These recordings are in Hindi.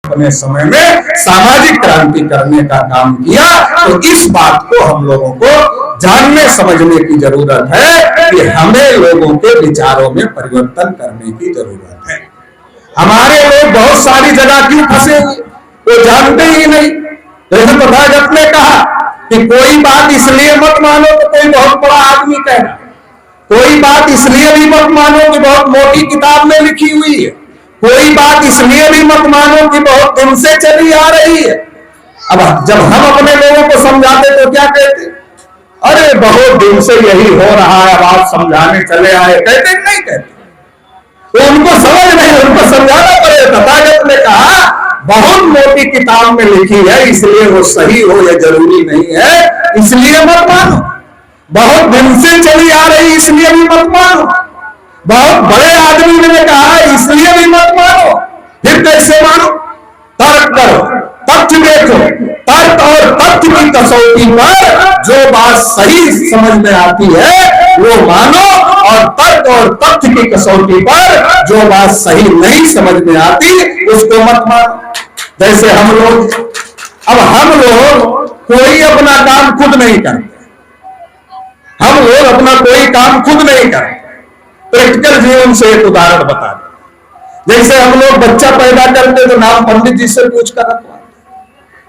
अपने समय में सामाजिक क्रांति करने का काम किया। तो इस बात को हम लोगों को जानने समझने की जरूरत है कि हमें लोगों के विचारों में परिवर्तन करने की जरूरत है। हमारे लोग बहुत सारी जगह क्यों फंसे हुए वो जानते ही नहीं। जैसे तथागत ने कहा कि कोई बात इसलिए मत मानो तो कोई बहुत बड़ा आदमी कह रहा, कोई बात इसलिए भी मत मानो कि बहुत मोटी किताब में लिखी हुई है, कोई बात इसलिए भी मत मानो कि बहुत दिन से चली आ रही है। अब जब हम अपने लोगों को समझाते तो क्या कहते, अरे बहुत दिन से यही हो रहा है, अब आप समझाने चले आए, कहते नहीं कहते। तो उनको समझ नहीं, उनको समझाना पड़ेगा। तथागत ने कहा बहुत मोटी किताब में लिखी है इसलिए वो सही हो या जरूरी नहीं है, इसलिए मत मानो। बहुत दिन से चली आ रही इसलिए भी मत मानो। बहुत बड़े आदमी ने कहा इसलिए भी मत मानो। फिर कैसे मानो? तर्क करो, तथ्य देखो, तर्क और तथ्य की कसौटी पर जो बात सही समझ में आती है वो मानो, और तर्क और तथ्य की कसौटी पर जो बात सही नहीं समझ में आती उसको मत मानो। जैसे हम लोग कोई अपना काम खुद नहीं करते, हम लोग अपना कोई काम खुद नहीं करते। प्रैक्टिकल जीवन से एक उदाहरण बता दें। जैसे हम लोग बच्चा पैदा करते तो नाम पंडित जी से पूछ कर रखवाते।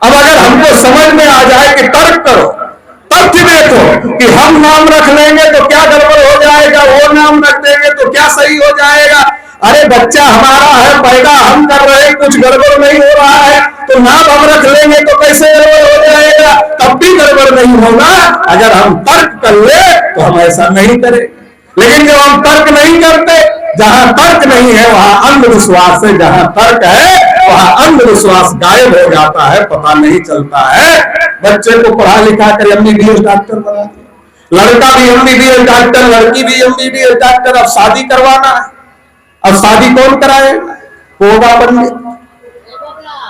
अब अगर हमको समझ में आ जाए कि तर्क करो, तथ्य देखो कि हम नाम रख लेंगे तो क्या गड़बड़ हो जाएगा, वो नाम रख देंगे तो क्या सही हो जाएगा, अरे बच्चा हमारा है, पैदा हम कर रहे हैं, कुछ गड़बड़ नहीं हो रहा है, तो नाम हम रख लेंगे तो कैसे गड़बड़ हो जाएगा, तब भी गड़बड़ नहीं होगा अगर हम तर्क कर ले तो हम ऐसा नहीं करें। लेकिन जब हम तर्क नहीं करते, जहां तर्क नहीं है वहां अंधविश्वास है, जहां तर्क है वहां अंधविश्वास गायब हो जाता है, पता नहीं चलता है। बच्चे को पढ़ा लिखा कर एमबीबीएस डॉक्टर बना दिया, लड़का भी एमबीबीएस डॉक्टर, लड़की भी एमबीबीएस डॉक्टर। अब शादी करवाना है, अब शादी कौन कराए? होगा पंडित।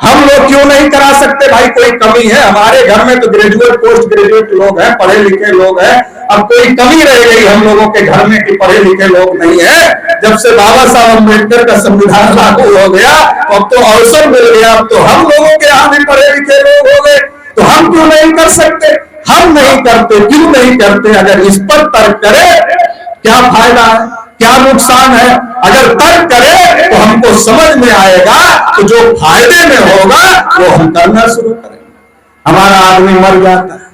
हम लोग क्यों नहीं करा सकते भाई? कोई कमी है? हमारे घर में तो ग्रेजुएट पोस्ट ग्रेजुएट लोग हैं, पढ़े लिखे लोग हैं। अब कोई कमी रह गई हम लोगों के घर में कि पढ़े लिखे लोग नहीं है? जब से बाबा साहब अम्बेडकर का संविधान लागू हो गया अब तो अवसर मिल गया, अब तो हम लोगों के यहाँ भी पढ़े लिखे लोग हो गए, तो हम क्यों नहीं कर सकते? हम नहीं करते, क्यों नहीं करते? अगर इस पर तर्क करें क्या फायदा है, क्या नुकसान है? अगर तर्क करे तो हमको समझ में आएगा, तो जो फायदे में होगा वो हम करना शुरू करेंगे। हमारा आदमी मर जाता है,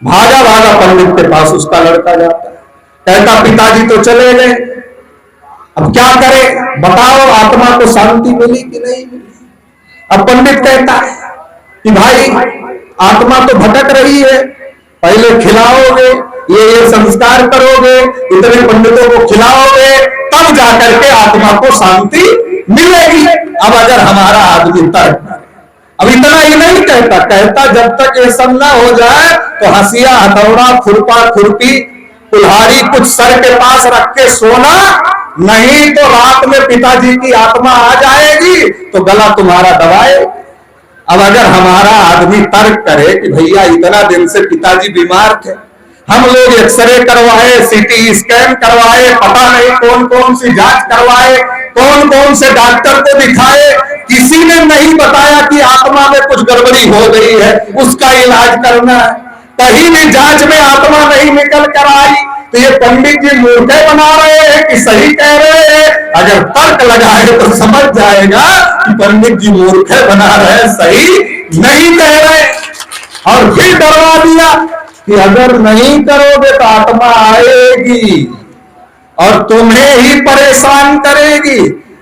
भागा भागा पंडित के पास उसका लड़का जाता है, कहता पिताजी तो चले गए, अब क्या करे बताओ, आत्मा को शांति मिली कि नहीं मिली? अब पंडित कहता है कि भाई आत्मा तो भटक रही है, पहले खिलाओगे, ये संस्कार करोगे, इतने पंडितों को खिलाओगे, तब जाकर के आत्मा को शांति मिलेगी। अब अगर हमारा आदमी तर्क करे, अब इतना ही नहीं कहता जब तक ये सब ना हो जाए तो हंसिया हथौड़ा खुरपा खुरपी कुल्हाड़ी कुछ सर के पास रख के सोना, नहीं तो रात में पिताजी की आत्मा आ जाएगी तो गला तुम्हारा दबाए। अब अगर हमारा आदमी तर्क करे कि भैया इतना दिन से पिताजी बीमार थे, हम लोग एक्सरे करवाए, सीटी स्कैन करवाए, पता नहीं कौन कौन सी जांच करवाए, कौन कौन से डॉक्टर को दिखाए, किसी ने नहीं बताया कि आत्मा में कुछ गड़बड़ी हो गई है, उसका इलाज करना है। कहीं भी जांच में आत्मा नहीं निकल कर आई तो ये पंडित जी मूर्खे बना रहे हैं कि सही कह रहे हैं? अगर तर्क लगाए तो समझ जाएगा कि पंडित जी मूर्खे बना रहे हैं, सही नहीं कह रहे। और फिर डरवा दिया कि अगर नहीं करोगे तो आत्मा आएगी और तुम्हें ही परेशान करेगी।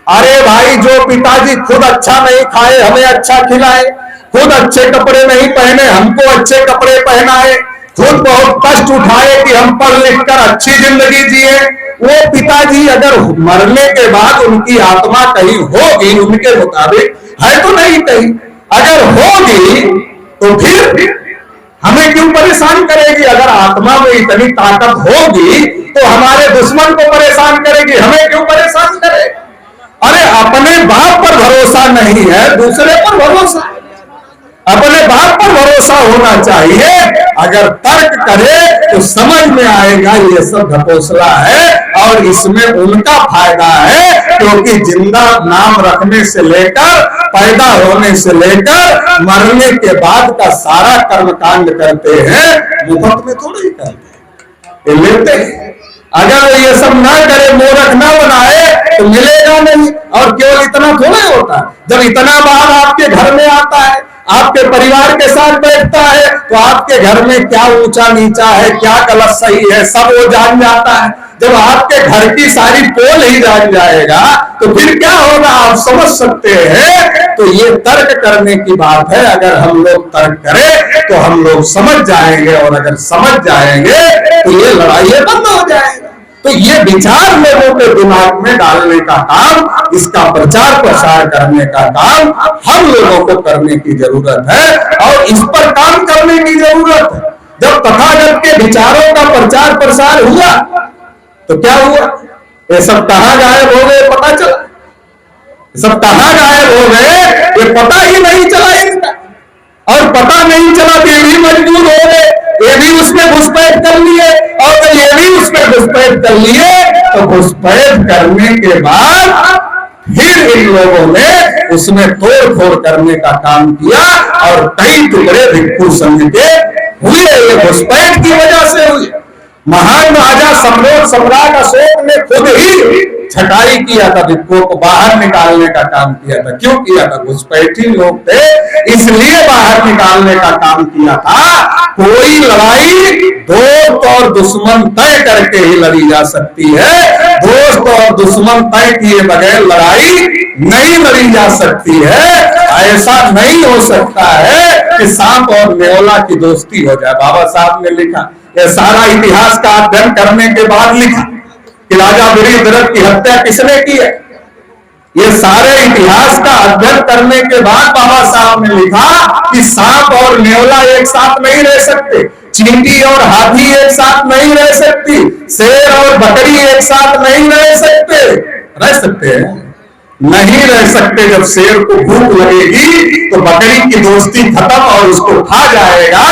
अरे भाई, जो पिताजी खुद अच्छा नहीं खाए हमें अच्छा खिलाए, खुद अच्छे कपड़े नहीं पहने हमको अच्छे कपड़े पहनाए, खुद बहुत कष्ट उठाए कि हम पढ़ लिख कर अच्छी जिंदगी जिए, वो पिताजी अगर मरने के बाद उनकी आत्मा कहीं होगी उनके मुताबिक, है तो नहीं कहीं, अगर होगी तो फिर हमें क्यों परेशान करेगी? अगर आत्मा में इतनी ताकत होगी तो हमारे दुश्मन को परेशान करेगी, हमें क्यों परेशान करे? अरे अपने बाप पर भरोसा नहीं है, दूसरे पर भरोसा। अपने बाप पर भरोसा होना चाहिए। अगर तर्क करे तो समझ में आएगा ये सब ढकोसला है और इसमें उनका फायदा है, क्योंकि जिंदा नाम रखने से लेकर पैदा होने से लेकर मरने के बाद का सारा कर्मकांड करते हैं, मुफ्त में थोड़ी ही करते हैं, लेते हैं। अगर ये सब ना करे, मूर्ख ना बनाए तो मिलेगा नहीं। और केवल इतना थोड़ा होता है, जब इतना बार आपके घर में आता है, आपके परिवार के साथ बैठता है, तो आपके घर में क्या ऊंचा नीचा है, क्या गलत सही है, सब वो जान जाता है। जब आपके घर की सारी पोल ही जान जाएगा तो फिर क्या होगा आप समझ सकते हैं। तो ये तर्क करने की बात है। अगर हम लोग तर्क करें तो हम लोग समझ जाएंगे, और अगर समझ जाएंगे तो ये लड़ाई बंद हो जाएगा। तो ये विचार लोगों के दिमाग में डालने का काम, इसका प्रचार प्रसार करने का काम हम लोगों को करने की जरूरत है, और इस पर काम करने की जरूरत है। जब तथागत के विचारों का प्रचार प्रसार हुआ तो क्या हुआ, ये सब कहां गायब हो गए पता चला, सब कहां गायब हो गए ये पता ही नहीं चला इनका। और पता नहीं चला तो ये भी मजबूर हो गए, ये भी उसमें घुसपैठ कर लिए, और ये भी उसमें घुसपैठ कर लिए। तो घुसपैठ करने के बाद फिर इन लोगों ने उसमें तोड़ फोड़ करने का काम किया, और कई टुकड़े भिक्षु संघ के हुए। ये घुसपैठ की वजह से हुए। महान राजा सम्राट अशोक ने खुद ही छटाई किया था, भिक्षुओं को बाहर निकालने का काम किया था। क्यों किया था, घुसपैठी लोग थे इसलिए बाहर निकालने का काम किया था। कोई लड़ाई दोस्त और दुश्मन तय करके ही लड़ी जा सकती है, दोस्त और दुश्मन तय किए बगैर लड़ाई नहीं लड़ी जा सकती है। ऐसा नहीं हो सकता है कि सांप और नेवला की दोस्ती हो जाए। बाबा साहब ने लिखा, यह सारा इतिहास का अध्ययन करने के बाद लिखा कि राजा वीरभद्र की हत्या किसने की है। ये सारे इतिहास का अध्ययन करने के बाद बाबा साहब ने लिखा कि सांप और नेवला एक साथ नहीं रह सकते, चींटी और हाथी एक साथ नहीं रह सकती, शेर और बकरी एक साथ नहीं रह सकते। रह सकते हैं? नहीं रह सकते। जब शेर को भूख लगेगी तो बकरी की दोस्ती खत्म और उसको खा जाएगा।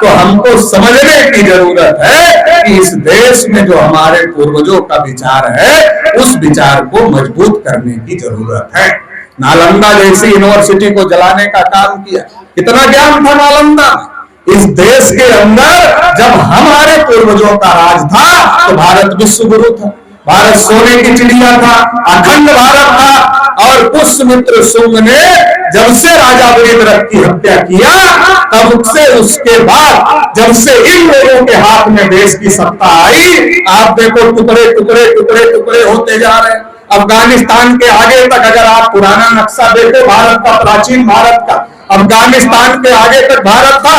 तो हमको समझने की जरूरत है कि इस देश में जो हमारे पूर्वजों का विचार है, उस विचार को मजबूत करने की जरूरत है। नालंदा जैसी यूनिवर्सिटी को जलाने का काम किया, कितना ज्ञान था नालंदा में। इस देश के अंदर जब हमारे पूर्वजों का राज था तो भारत विश्व गुरु था, भारत सोने की चिड़िया था, अखंड भारत था। और पुष्यमित्र शुंग ने जब से राजा वीरभद्र की हत्या किया, तब से उसके बाद जब से इन लोगों के हाथ में देश की सत्ता आई, आप देखो टुकड़े टुकड़े टुकड़े टुकड़े होते जा रहे हैं। अफगानिस्तान के आगे तक अगर आप पुराना नक्शा देखो भारत का, प्राचीन भारत का, अफगानिस्तान के आगे तक भारत था।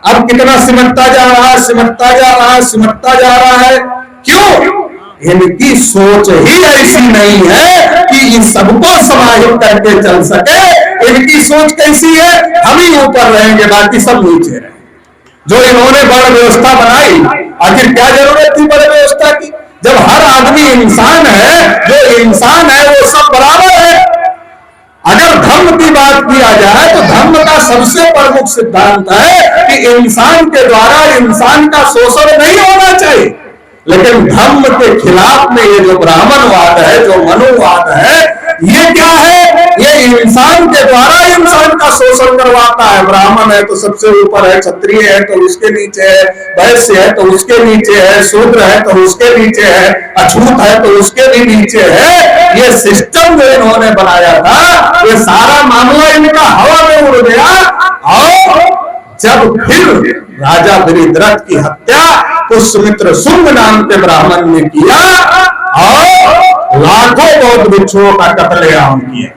अब कितना सिमटता जा रहा है, सिमटता जा रहा है, सिमटता जा रहा है। क्यों? इनकी सोच ही ऐसी नहीं है कि इन सबको समाहित करके चल सके। इनकी सोच कैसी है, हम ही ऊपर रहेंगे, बाकी सब नीचे रहेंगे। जो इन्होंने बड़ व्यवस्था बनाई, आखिर क्या जरूरत थी बड़ व्यवस्था की, जब हर आदमी इंसान है, जो इंसान है वो सब बराबर है। अगर धर्म की बात किया जाए तो धर्म का सबसे प्रमुख सिद्धांत है कि इंसान के द्वारा इंसान का शोषण नहीं होना चाहिए। लेकिन धर्म के खिलाफ में ये जो ब्राह्मणवाद है, जो मनुवाद है, ये क्या है, ये इंसान के द्वारा इंसान का शोषण करवाता है। ब्राह्मण है तो सबसे ऊपर है, क्षत्रिय है तो उसके नीचे है, वैश्य है तो उसके नीचे है, शूद्र है तो उसके नीचे है, अछूत है तो उसके भी नीचे है। ये सिस्टम जो इन्होंने बनाया था, ये सारा मामला इनका हवा में उड़ गया। और जब फिर राजा वीरभद्र की हत्या पुष्यमित्र शुंग नाम के ब्राह्मण ने किया और लाखों बौद्ध भिक्षुओं का कत्लेआम किया,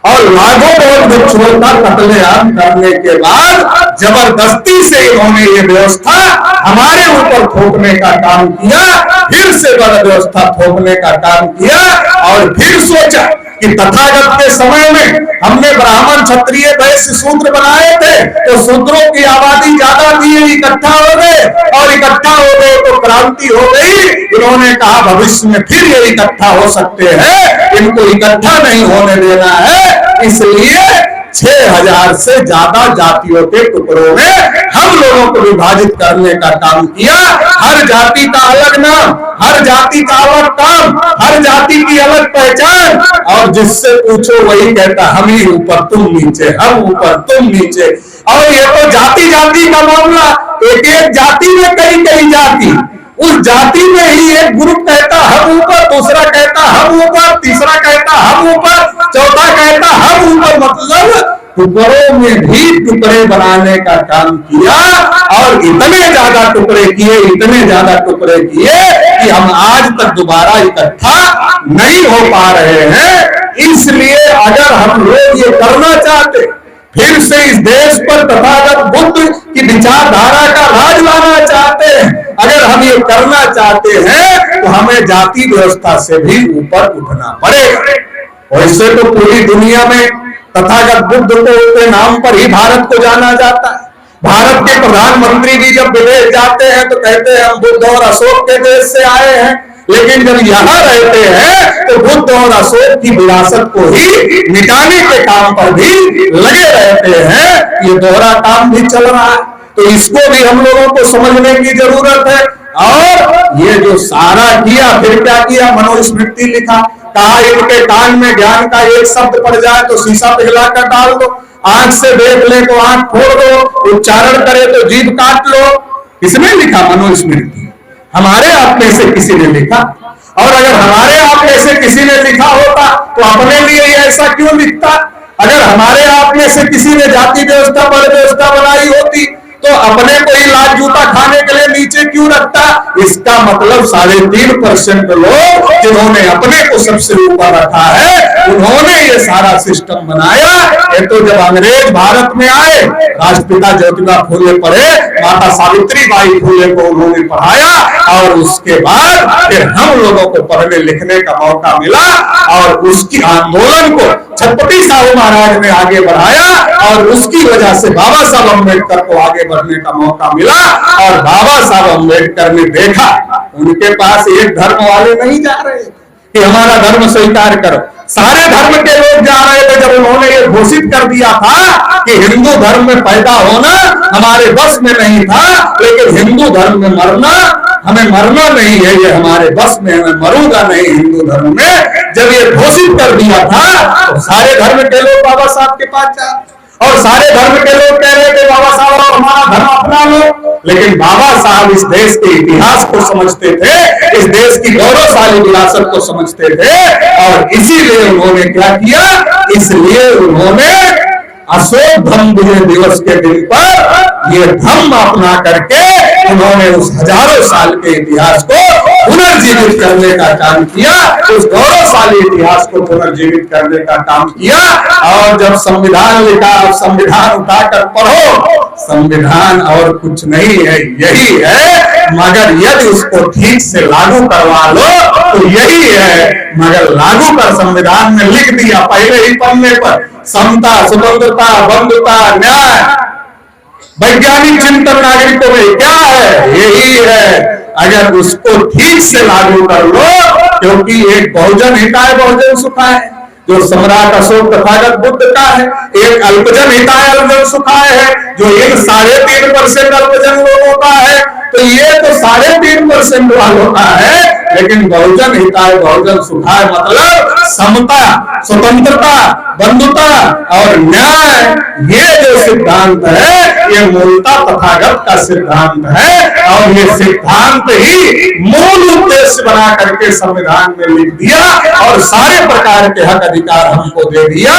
और लाखों बौद्ध भिक्षुओं का कत्लेआम करने के बाद जबरदस्ती से इन्होंने ये व्यवस्था हमारे ऊपर थोपने का काम किया, फिर से बड़ व्यवस्था थोपने का काम किया। और फिर सोचा कि तथागत के समय में हमने ब्राह्मण क्षत्रिय वैश्य शूद्र बनाए थे, तो शूद्रों की आबादी ज्यादा थी, इकट्ठा हो गए, और इकट्ठा हो गए तो क्रांति हो गई। इन्होंने कहा भविष्य में फिर ये इकट्ठा हो सकते हैं, इनको इकट्ठा नहीं होने देना है। इसलिए 6000 से ज्यादा जातियों के टुकड़ों में हम लोगों को विभाजित करने का काम किया। हर जाति का अलग नाम, हर जाति का अलग काम, हर जाति की अलग पहचान, और जिससे पूछो वही कहता हम ही ऊपर तुम नीचे, हम ऊपर तुम नीचे। और ये तो जाति जाति का मामला, एक एक जाति में कई कई जाति, उस जाति में ही एक ग्रुप कहता हम ऊपर, दूसरा कहता हम ऊपर, तीसरा कहता हम ऊपर, चौथा कहता हम ऊपर। मतलब टुकड़ों में भी टुकड़े बनाने का काम किया, और इतने ज्यादा टुकड़े किए, इतने ज्यादा टुकड़े किए कि हम आज तक दोबारा इकट्ठा नहीं हो पा रहे हैं। इसलिए अगर हम लोग ये करना चाहते, फिर से इस देश पर तथागत बुद्ध की विचारधारा का राज लाना चाहते हैं, अगर हम ये करना चाहते हैं तो हमें जाति व्यवस्था से भी ऊपर उठना पड़ेगा। वैसे तो पूरी दुनिया में तथागत बुद्ध को उसके नाम पर ही भारत को जाना जाता है। भारत के प्रधानमंत्री भी जब विदेश जाते हैं तो कहते हैं हम बुद्ध और अशोक के देश से आए हैं, लेकिन जब यहाँ रहते हैं तो बुद्ध और अशोक की विरासत को ही मिटाने के काम पर भी लगे रहते हैं। ये दोहरा काम भी चल रहा है, तो इसको भी हम लोगों को समझने की जरूरत है। और ये जो सारा किया, फिर क्या किया, मनुस्मृति लिखा, कहा इनके कान में ज्ञान का एक शब्द पड़ जाए तो शीशा पिघला कर डाल दो, आंख से देख ले तो आंख फोड़ दो, उच्चारण करे तो जीभ काट लो। किसने लिखा? मनुस्मृति। हमारे आप में से किसी ने लिखा। और अगर हमारे आप में से किसी ने लिखा होता तो अपने लिए ऐसा क्यों लिखता? अगर हमारे आप में से किसी ने जाति व्यवस्था पर व्यवस्था बनाई होती तो अपने को ही लात जूता खाने के लिए नीचे क्यों रखता? इसका मतलब 3.5% लोग जिन्होंने अपने को सबसे ऊपर रखा है, उन्होंने ये सारा सिस्टम बनाया। ये तो जब अंग्रेज भारत में आए, राष्ट्रपिता ज्योतिबा फूले पढ़े, माता सावित्रीबाई फूले को उन्होंने पढ़ाया, और उसके बाद फिर हम लोगों को पढ़ने लिखने का मौका मिला, और उसकी आंदोलन को छत्रपति साहू महाराज ने आगे बढ़ाया, और उसकी वजह से बाबा साहब अम्बेडकर को आगे बढ़ने का मौका मिला। और बाबा साहब अम्बेडकर ने देखा उनके पास एक धर्म वाले नहीं जा रहे कि हमारा धर्म स्वीकार करो, सारे धर्म के लोग जा रहे थे। जब उन्होंने ये घोषित कर दिया था कि हिंदू धर्म में पैदा होना हमारे बस में नहीं था, लेकिन हिंदू धर्म में मरना, हमें मरना नहीं है, ये हमारे बस में, हमें मरूंगा नहीं हिंदू धर्म में, जब ये घोषित कर दिया था तो सारे धर्म के लोग बाबा साहब के पास जा, और सारे धर्म के लोग कह रहे थे बाबा साहब हमारा धर्म अपना लो। लेकिन बाबा साहब इस देश के इतिहास को समझते थे, इस देश की गौरवशाली विरासत को समझते थे, और इसीलिए उन्होंने क्या किया? इसलिए उन्होंने अशोक धम्म विजय दिवस के दिन पर ये धम्म अपना करके उन्होंने उस हजारों साल के इतिहास को पुनर्जीवित करने का काम किया, उस गौरवशाली इतिहास को पुनर्जीवित करने का काम किया। और जब संविधान लिखा, अब संविधान उठाकर पढ़ो, संविधान और कुछ नहीं है, यही है, मगर यदि उसको ठीक से लागू करवा लो तो यही है। मगर लागू कर संविधान में लिख दिया पहले ही पन्ने पर, समता, स्वतंत्रता, बंधुता, न्याय, वैज्ञानिक चिंतन नागरिकों में क्या है, यही है। अगर उसको ठीक से लागू कर लो, क्योंकि एक बहुजन हिताय बहुजन सुखाय जो सम्राट अशोक तथागत बुद्ध का है, एक अल्पजन हिताय अल्पजन सुखाय है जो इन 3.5% अल्पजन लोगों का है, तो ये तो 3.5% वालों का है। लेकिन बहुजन हिताय बहुजन सुखाय मतलब समता, स्वतंत्रता, बंधुता और न्याय, ये जो सिद्धांत है ये मूलतः तथागत का सिद्धांत है, और ये सिद्धांत ही मूल उद्देश्य बना करके संविधान में लिख दिया और सारे प्रकार के हक अधिकार हमको दे दिया।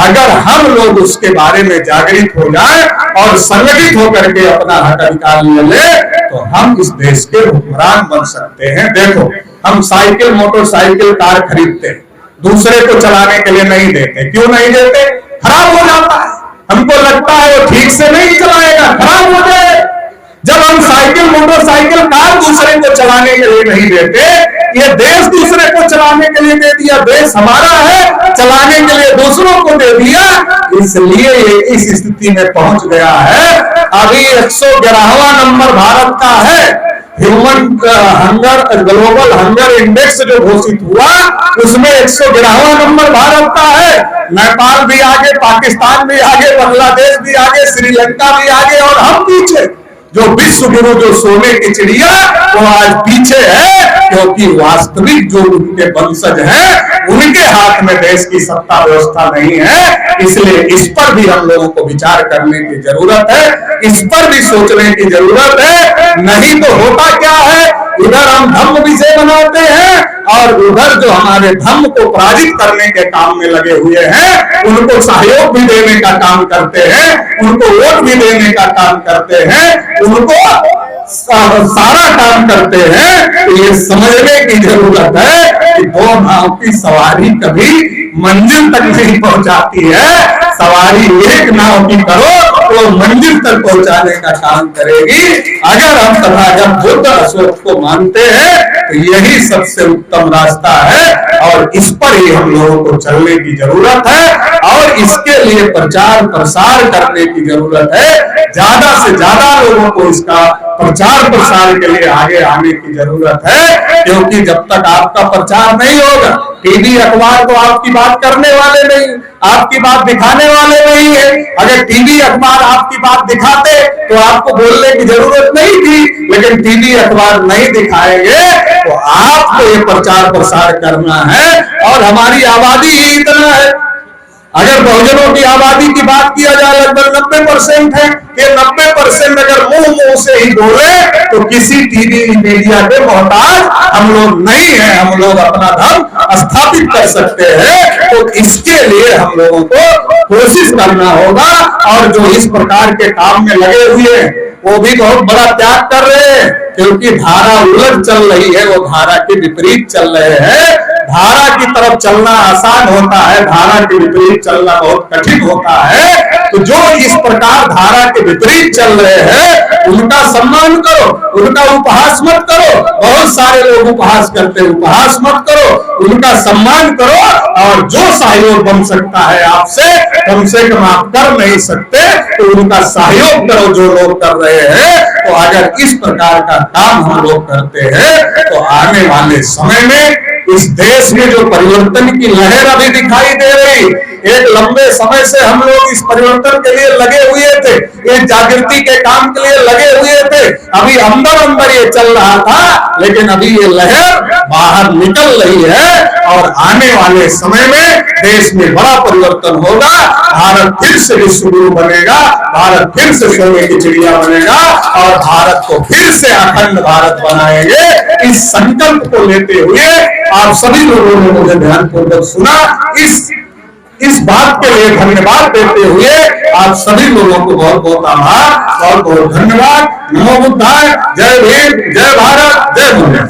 अगर हम लोग उसके बारे में जागृत हो जाए और संगठित होकर के अपना हक अधिकार ले ले तो हम इस देश के हुक्मरान बन सकते हैं। देखो, हम साइकिल, मोटरसाइकिल, कार खरीदते, दूसरे को चलाने के लिए नहीं देते। क्यों नहीं देते? खराब हो जाता है, हमको लगता है वो ठीक से नहीं चलाएगा, खराब हो जाए। जब हम साइकिल, मोटरसाइकिल, कार दूसरे को चलाने के लिए नहीं देते, ये देश दूसरे को चलाने के लिए दे दिया, देश हमारा है, चलाने के लिए दूसरों को दे दिया, इसलिए ये इस स्थिति में पहुंच गया है। अभी 111वां नंबर भारत का है, human hunger global hunger index जो घोषित हुआ उसमें 111वां नंबर भारत का है। नेपाल भी आगे, पाकिस्तान भी आगे, बांग्लादेश भी आगे, श्रीलंका भी आगे और हम पीछे। जो विश्व गुरु जो सोने की चिड़िया वो आज पीछे है, क्योंकि वास्तविक जो उनके वंशज हैं उनके हाथ में देश की सत्ता व्यवस्था नहीं है। इसलिए इस पर भी हम लोगों को विचार करने की जरूरत है, इस पर भी सोचने की जरूरत है। नहीं तो होता क्या है, इधर हम धर्म विषय बनाते हैं और उधर जो हमारे धर्म को पराजित करने के काम में लगे हुए हैं उनको सहयोग भी देने का काम करते हैं, उनको वोट भी देने का काम करते हैं, उनको सारा काम करते हैं। तो ये समझने की जरूरत है कि दो नाव की सवारी कभी मंजिल तक नहीं पहुंचाती है। सवारी एक नाव की करो तो मंजिल तक पहुंचाने का काम करेगी। अगर हम तथागत बुद्ध अशोक को मानते हैं तो यही सबसे उत्तम रास्ता है और इस पर ही हम लोगों को चलने की जरूरत है और इसके लिए प्रचार प्रसार करने की जरूरत है। ज्यादा से ज्यादा लोगों को इसका प्रचार प्रसार के लिए आगे आने की जरूरत है, क्योंकि जब तक आपका प्रचार नहीं होगा, टीवी अखबार तो आपकी बात करने वाले नहीं, आपकी बात दिखाने वाले नहीं है। अगर टीवी अखबार आपकी बात दिखाते तो आपको बोलने की जरूरत नहीं थी, लेकिन टीवी अखबार नहीं दिखाएंगे तो आपको ये प्रचार प्रसार करना है। और हमारी आबादी ही इतना है, अगर बहुजनों की आबादी की बात किया जाए लगभग 90% है। ये 90% अगर मुंह से ही बोले तो किसी टीवी मीडिया के मोहताज हम लोग नहीं है, हम लोग अपना धर्म स्थापित कर सकते हैं। तो इसके लिए हम लोगों को कोशिश करना होगा और जो इस प्रकार के काम में लगे हुए हैं वो भी बहुत बड़ा त्याग कर रहे हैं, क्योंकि धारा उलट चल रही है, वो धारा के विपरीत चल रहे हैं। धारा की तरफ चलना आसान होता है, धारा के विपरीत चलना बहुत कठिन होता है। तो जो इस प्रकार धारा के विपरीत चल रहे हैं उनका सम्मान करो, उनका उपहास मत करो। बहुत सारे लोग उपहास करते हैं, उपहास मत करो, उनका सम्मान करो और जो सहयोग बन सकता है आपसे, कम से कम आप कर नहीं सकते तो उनका सहयोग करो जो लोग कर रहे हैं। तो अगर इस प्रकार का काम हम लोग करते हैं तो आने वाले समय में इस देश में जो परिवर्तन की लहर अभी दिखाई दे रही, एक लंबे समय से हम लोग इस परिवर्तन के लिए लगे हुए थे, इस जागृति के काम के लिए लगे हुए थे। अभी अंदर अंदर ये चल रहा था, लेकिन अभी ये लहर बाहर निकल रही है और आने वाले समय में देश में बड़ा परिवर्तन होगा। भारत फिर से विश्व गुरु बनेगा, भारत फिर से सोने की चिड़िया बनेगा और भारत को फिर से अखंड भारत बनाएंगे। इस संकल्प को लेते हुए आप सभी लोगों ने मुझे ध्यानपूर्वक सुना। इस बात के लिए धन्यवाद देते हुए आप सभी लोगों को बहुत बहुत आभार, बहुत बहुत धन्यवाद। नमो बुद्धाय, जय भीम, जय भारत, जय मुंडा।